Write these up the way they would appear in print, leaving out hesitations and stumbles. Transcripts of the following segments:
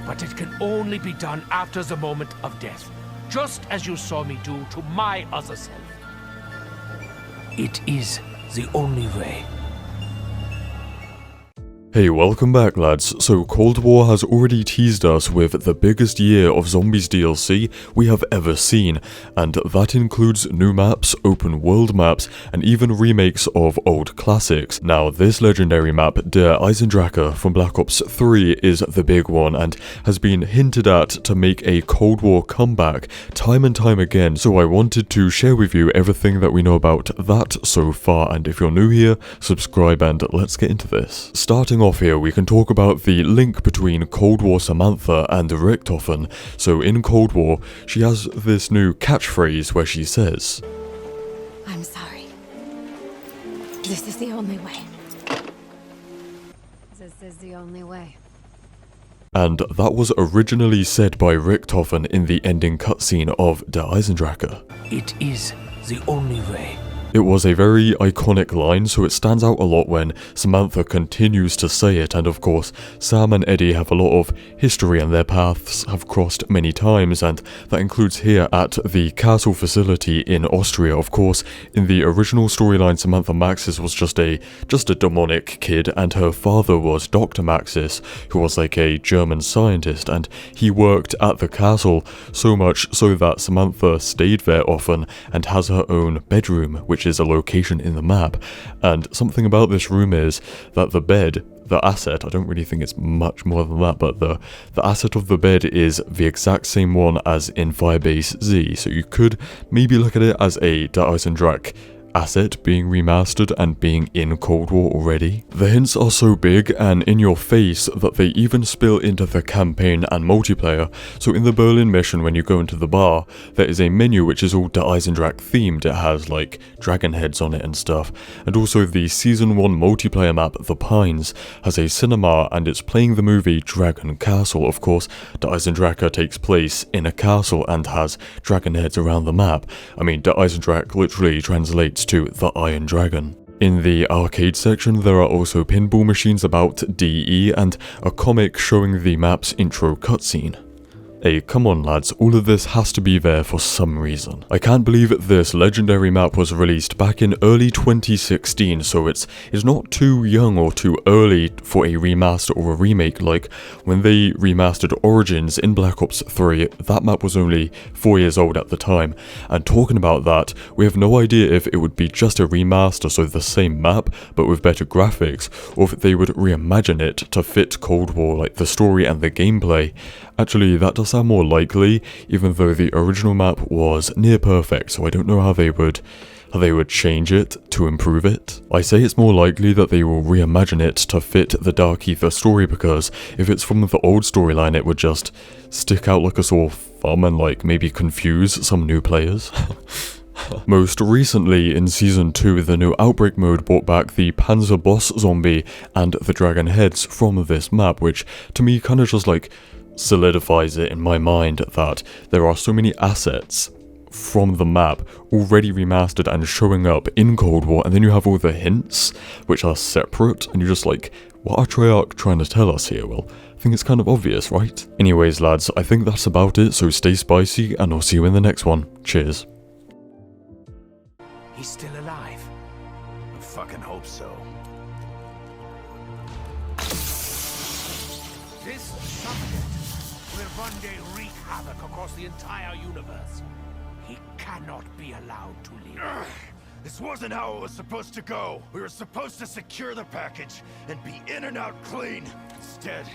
But it can only be done after the moment of death, just as you saw me do to my other self. It is the only way. Hey, welcome back lads. So Cold War has already teased us with the biggest year of Zombies DLC we have ever seen, and that includes new maps, open world maps, and even remakes of old classics. Now this legendary map, Der Eisendrache from Black Ops 3, is the big one and has been hinted at to make a Cold War comeback time and time again, so I wanted to share with you everything that we know about that so far, and if you're new here, subscribe and let's get into this. Starting off here, we can talk about the link between Cold War Samantha and Richtofen. So in Cold War, she has this new catchphrase where she says, I'm sorry. This is the only way. This is the only way. and that was originally said by Richtofen in the ending cutscene of Der Eisendrache. It is the only way. It was a very iconic line, so it stands out a lot when Samantha continues to say it, and of course, Sam and Eddie have a lot of history and their paths have crossed many times, and that includes here at the castle facility in Austria. Of course, in the original storyline, Samantha Maxis was just a demonic kid, and her father was Dr. Maxis, who was like a German scientist, and he worked at the castle so much so that Samantha stayed there often and has her own bedroom, which is a location in the map. And something about this room is that the bed, the asset, I don't really think it's much more than that, but the asset of the bed is the exact same one as in Firebase Z, so you could maybe look at it as a Der Eisendrache asset being remastered and being in Cold War already. The hints are so big and in your face that they even spill into the campaign and multiplayer. So in the Berlin mission, when you go into the bar, there is a menu which is all Der Eisendrache themed. It has like dragon heads on it and stuff. And also the season 1 multiplayer map, The Pines, has a cinema and it's playing the movie Dragon Castle. Of course, Der Eisendrache takes place in a castle and has dragon heads around the map. I mean, Der Eisendrache literally translates to the Iron Dragon. In the arcade section, there are also pinball machines about DE and a comic showing the map's intro cutscene. Hey, come on lads, all of this has to be there for some reason. I can't believe this legendary map was released back in early 2016, so it's not too young or too early for a remaster or a remake. Like when they remastered Origins in Black Ops 3, that map was only 4 years old at the time. And talking about that, we have no idea if it would be just a remaster, so the same map but with better graphics, or if they would reimagine it to fit Cold War, like the story and the gameplay. Actually, that does sound more likely, even though the original map was near perfect, so I don't know how they would change it to improve it. I say it's more likely that they will reimagine it to fit the Dark Ether story, because if it's from the old storyline, it would just stick out like a sore thumb and like maybe confuse some new players. Most recently, in Season 2, the new Outbreak mode brought back the Panzer Boss zombie and the dragon heads from this map, which to me kind of just like solidifies it in my mind that there are so many assets from the map already remastered and showing up in Cold War, and then you have all the hints which are separate, and you're just like, what are Treyarch trying to tell us here? Well, I think it's kind of obvious, right? Anyways lads, I think that's about it, so stay spicy and I'll see you in the next one. Cheers. He's still alive. I fucking hope so. This subject will one day wreak havoc across the entire universe. He cannot be allowed to live. This wasn't how it was supposed to go. We were supposed to secure the package and be in and out clean. Instead,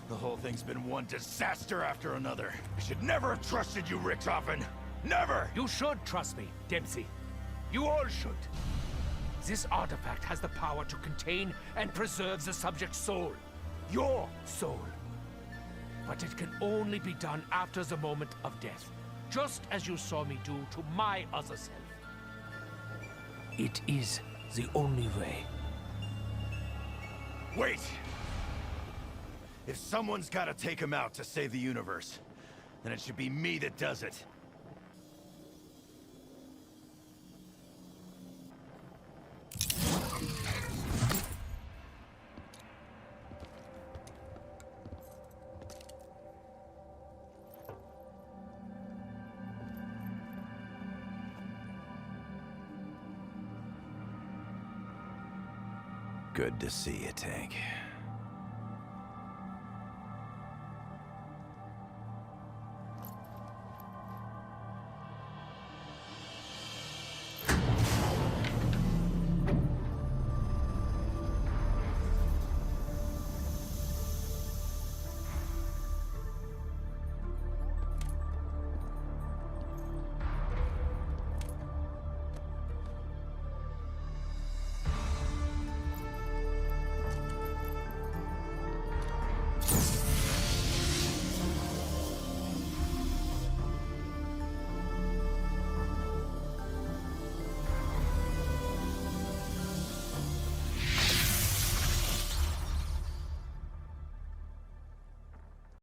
the whole thing's been one disaster after another. I should never have trusted you, Richtofen. Never! You should trust me, Dempsey. You all should. This artifact has the power to contain and preserve the subject's soul. Your soul. But it can only be done after the moment of death, just as you saw me do to my other self. It is the only way. Wait! If someone's gotta take him out to save the universe, then it should be me that does it. Good to see you, Tank.